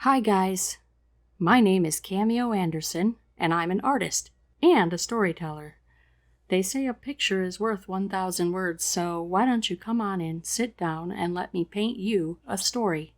Hi guys, my name is Cameo Anderson, and I'm an artist and a storyteller. They say a picture is worth 1,000 words, so why don't you come on in, sit down, and let me paint you a story.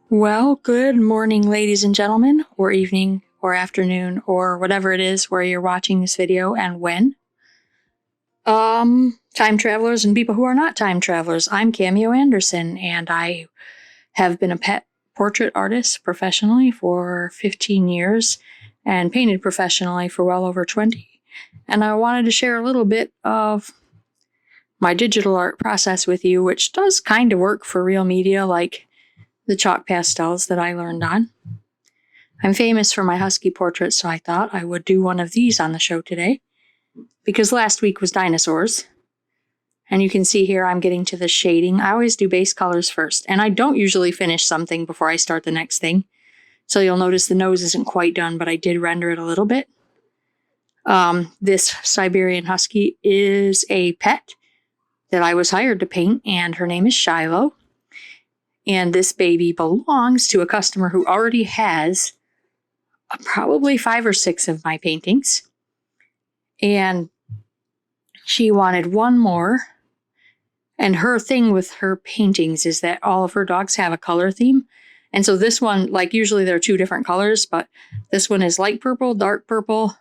Well, good morning, ladies and gentlemen, or evening, or afternoon, or whatever it is where you're watching this video and when. Time travelers and people who are not time travelers. I'm Cameo Anderson, and I have been a pet portrait artist professionally for 15 years and painted professionally for well over 20. And I wanted to share a little bit of my digital art process with you, which does kind of work for real media like the chalk pastels that I learned on. I'm famous for my Husky portraits, so I thought I would do one of these on the show today, because last week was dinosaurs. And you can see here I'm getting to the shading. I always do base colors first, and I don't usually finish something before I start the next thing. So you'll notice the nose isn't quite done, but I did render it a little bit. This Siberian Husky is a pet that I was hired to paint, and her name is Shiloh. And this baby belongs to a customer who already has probably 5 or 6 of my paintings. And she wanted one more. And her thing with her paintings is that all of her dogs have a color theme. And so this one, like usually there are 2 different colors, but this one is light purple, dark purple,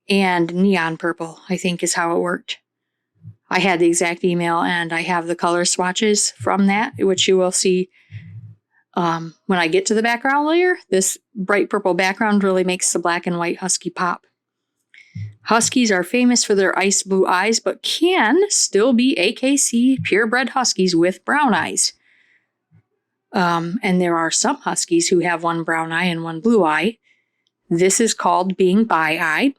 and neon purple, I think is how it worked. I had the exact email, and I have the color swatches from that, which you will see when I get to the background layer. This bright purple background really makes the black and white Husky pop. Huskies are famous for their ice blue eyes, but can still be AKC purebred Huskies with brown eyes. And there are some Huskies who have one brown eye and one blue eye. This is called being bi-eyed.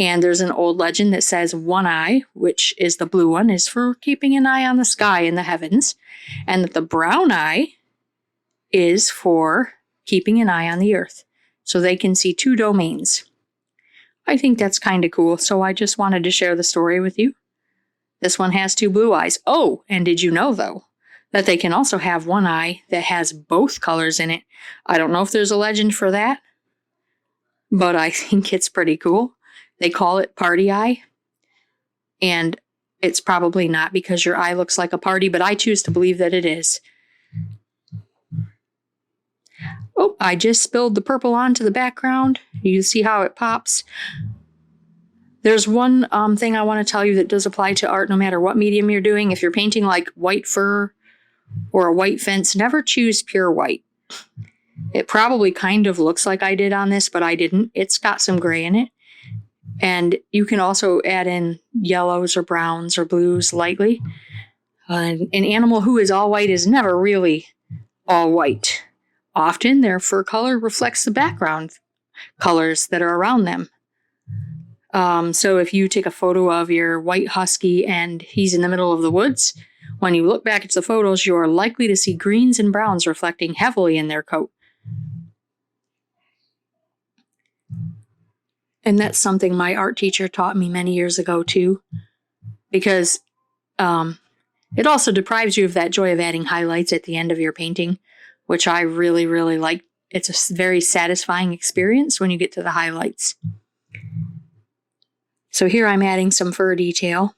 And there's an old legend that says one eye, which is the blue one, is for keeping an eye on the sky in the heavens. And that the brown eye is for keeping an eye on the earth. So they can see two domains. I think that's kind of cool, so I just wanted to share the story with you. This one has two blue eyes. Oh, and did you know, though, that they can also have one eye that has both colors in it? I don't know if there's a legend for that, but I think it's pretty cool. They call it party eye, and it's probably not because your eye looks like a party, but I choose to believe that it is. Oh, I just spilled the purple onto the background. You see how it pops? There's one thing I want to tell you that does apply to art no matter what medium you're doing. If you're painting like white fur or a white fence, never choose pure white. It probably kind of looks like I did on this, but I didn't. It's got some gray in it. And you can also add in yellows or browns or blues lightly. An animal who is all white is never really all white. Often their fur color reflects the background colors that are around them. So if you take a photo of your white husky and he's in the middle of the woods, when you look back at the photos, you are likely to see greens and browns reflecting heavily in their coat. And that's something my art teacher taught me many years ago too, because it also deprives you of that joy of adding highlights at the end of your painting, which I really, really like. It's a very satisfying experience when you get to the highlights. So here I'm adding some fur detail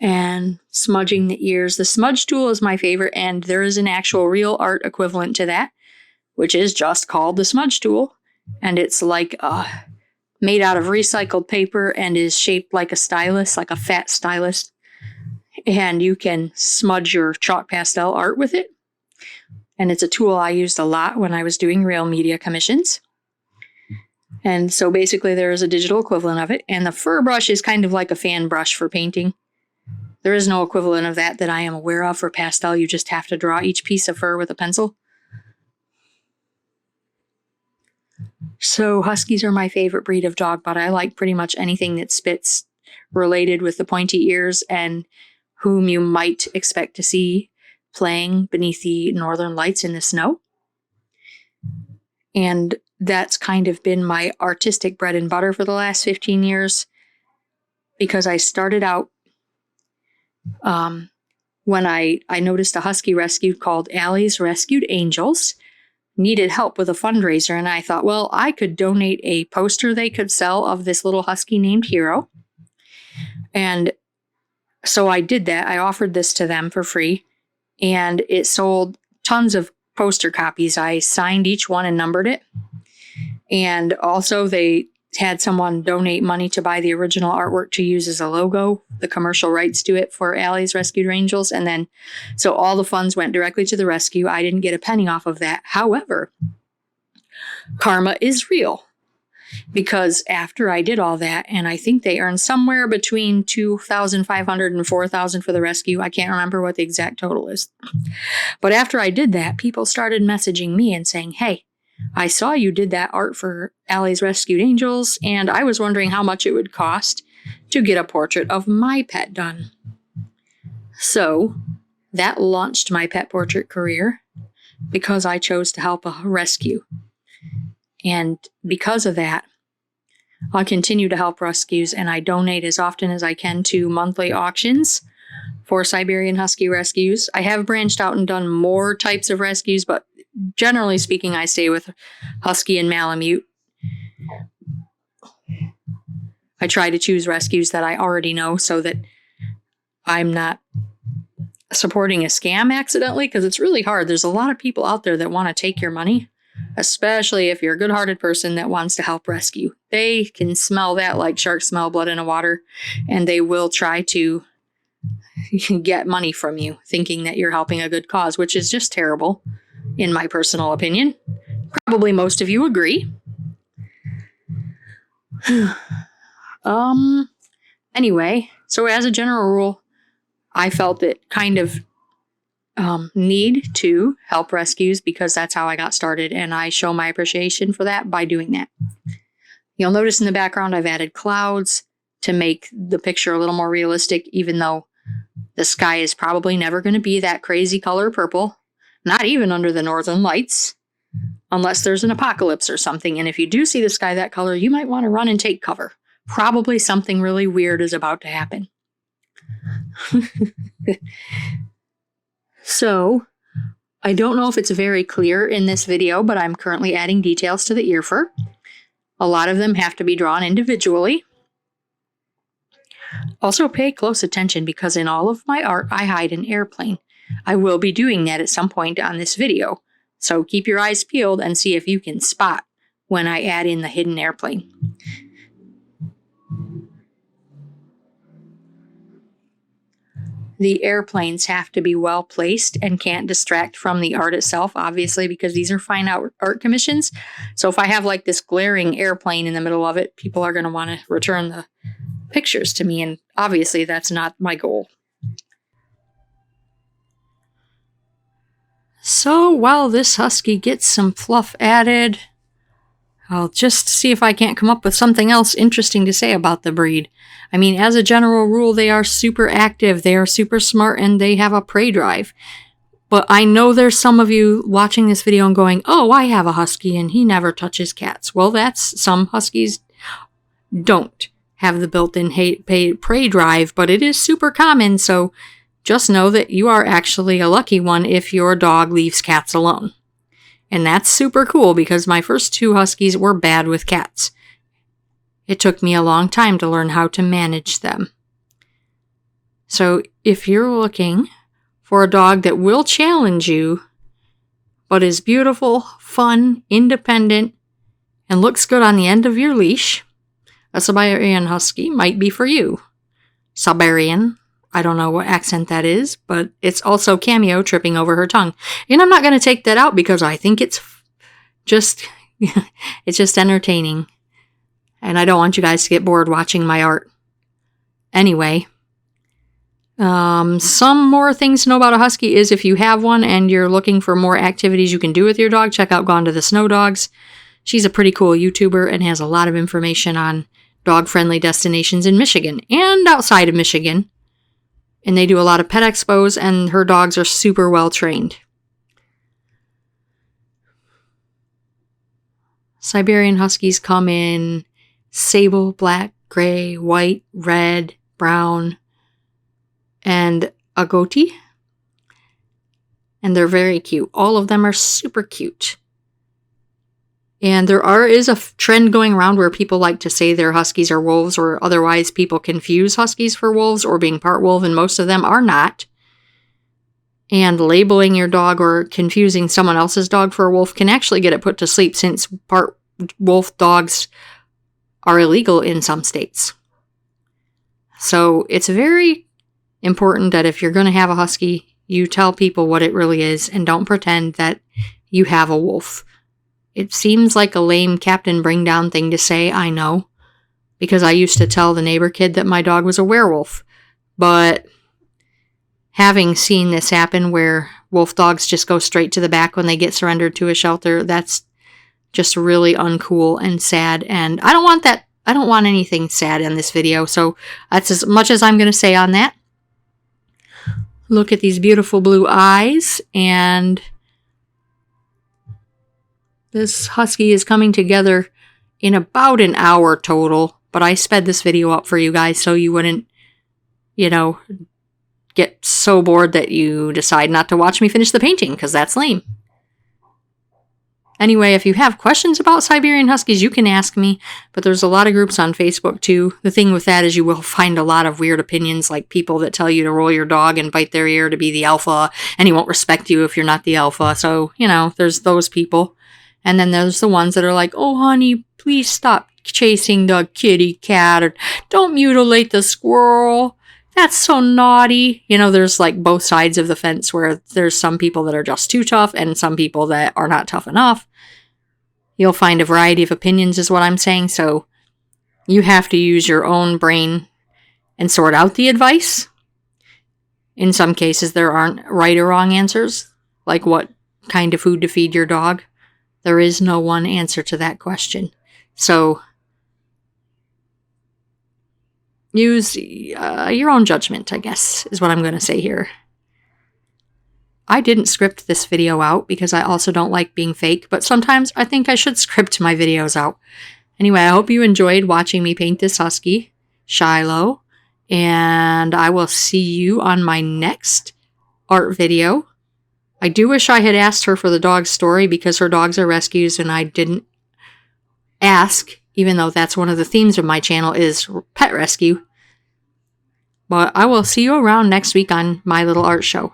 and smudging the ears. The smudge tool is my favorite, and there is an actual real art equivalent to that, which is just called the smudge tool. And it's like made out of recycled paper and is shaped like a stylus, like a fat stylus. And you can smudge your chalk pastel art with it. And it's a tool I used a lot when I was doing real media commissions. And so basically there is a digital equivalent of it. And the fur brush is kind of like a fan brush for painting. There is no equivalent of that I am aware of for pastel. You just have to draw each piece of fur with a pencil. So Huskies are my favorite breed of dog, but I like pretty much anything that spits related with the pointy ears and whom you might expect to see playing beneath the northern lights in the snow. And that's kind of been my artistic bread and butter for the last 15 years, because I started out when I noticed a Husky rescue called Allie's Rescued Angels needed help with a fundraiser, and I thought, well, I could donate a poster they could sell of this little husky named Hero. And so I did that. I offered this to them for free, and it sold tons of poster copies. I signed each one and numbered it. And also they had someone donate money to buy the original artwork to use as a logo, the commercial rights to it for Allie's Rescued Angels. And then, so all the funds went directly to the rescue. I didn't get a penny off of that. However, karma is real, because after I did all that, and I think they earned somewhere between $2,500 and $4,000 for the rescue. I can't remember what the exact total is. But after I did that, people started messaging me and saying, hey, I saw you did that art for Allie's Rescued Angels, and I was wondering how much it would cost to get a portrait of my pet done. So that launched my pet portrait career, because I chose to help a rescue. And because of that, I'll continue to help rescues, and I donate as often as I can to monthly auctions for Siberian Husky rescues. I have branched out and done more types of rescues, but generally speaking, I stay with Husky and Malamute. I try to choose rescues that I already know so that I'm not supporting a scam accidentally, because it's really hard. There's a lot of people out there that want to take your money, especially if you're a good-hearted person that wants to help rescue. They can smell that like sharks smell blood in the water, and they will try to get money from you, thinking that you're helping a good cause, which is just terrible, in my personal opinion. Probably most of you agree. Anyway, so as a general rule, I felt that kind of need to help rescues because that's how I got started, and I show my appreciation for that by doing that. You'll notice in the background I've added clouds to make the picture a little more realistic, even though the sky is probably never going to be that crazy color purple, not even under the northern lights, unless there's an apocalypse or something. And if you do see the sky that color, you might want to run and take cover. Probably something really weird is about to happen. So, I don't know if it's very clear in this video, but I'm currently adding details to the ear fur. A lot of them have to be drawn individually. Also, pay close attention because in all of my art, I hide an airplane. I will be doing that at some point on this video. So keep your eyes peeled and see if you can spot when I add in the hidden airplane. The airplanes have to be well placed and can't distract from the art itself, obviously, because these are fine art commissions. So if I have like this glaring airplane in the middle of it, people are going to want to return the pictures to me, and obviously that's not my goal. So while this husky gets some fluff added, I'll just see if I can't come up with something else interesting to say about the breed. I mean, as a general rule, they are super active, they are super smart, and they have a prey drive. But I know there's some of you watching this video and going, oh, I have a husky and he never touches cats. Well, some huskies don't have the built-in prey drive, but it is super common, so just know that you are actually a lucky one if your dog leaves cats alone. And that's super cool because my first 2 huskies were bad with cats. It took me a long time to learn how to manage them. So if you're looking for a dog that will challenge you, but is beautiful, fun, independent, and looks good on the end of your leash, a Siberian Husky might be for you. Siberian. I don't know what accent that is, but it's also Cameo tripping over her tongue. And I'm not going to take that out because I think it's just entertaining. And I don't want you guys to get bored watching my art. Anyway, some more things to know about a Husky is if you have one and you're looking for more activities you can do with your dog, check out Gone to the Snow Dogs. She's a pretty cool YouTuber and has a lot of information on dog-friendly destinations in Michigan and outside of Michigan. And they do a lot of pet expos, and her dogs are super well trained. Siberian Huskies come in sable, black, gray, white, red, brown, and agouti. And they're very cute. All of them are super cute. And there is a trend going around where people like to say their huskies are wolves, or otherwise people confuse huskies for wolves or being part wolf, and most of them are not. And labeling your dog or confusing someone else's dog for a wolf can actually get it put to sleep, since part wolf dogs are illegal in some states. So it's very important that if you're going to have a husky, you tell people what it really is and don't pretend that you have a wolf. It seems like a lame Captain Bring Down thing to say, I know, because I used to tell the neighbor kid that my dog was a werewolf. But having seen this happen where wolf dogs just go straight to the back when they get surrendered to a shelter, that's just really uncool and sad. And I don't want that. I don't want anything sad in this video. So that's as much as I'm going to say on that. Look at these beautiful blue eyes, and this husky is coming together in about an hour total, but I sped this video up for you guys so you wouldn't, get so bored that you decide not to watch me finish the painting, because that's lame. Anyway, if you have questions about Siberian Huskies, you can ask me, but there's a lot of groups on Facebook too. The thing with that is you will find a lot of weird opinions, like people that tell you to roll your dog and bite their ear to be the alpha, and he won't respect you if you're not the alpha. So, there's those people. And then there's the ones that are like, oh, honey, please stop chasing the kitty cat, or don't mutilate the squirrel. That's so naughty. There's like both sides of the fence, where there's some people that are just too tough and some people that are not tough enough. You'll find a variety of opinions is what I'm saying. So you have to use your own brain and sort out the advice. In some cases, there aren't right or wrong answers, like what kind of food to feed your dog. There is no one answer to that question. So use your own judgment, I guess, is what I'm going to say here. I didn't script this video out because I also don't like being fake, but sometimes I think I should script my videos out. Anyway, I hope you enjoyed watching me paint this Husky, Shiloh, and I will see you on my next art video. I do wish I had asked her for the dog's story because her dogs are rescues and I didn't ask, even though that's one of the themes of my channel is pet rescue. But I will see you around next week on my little art show.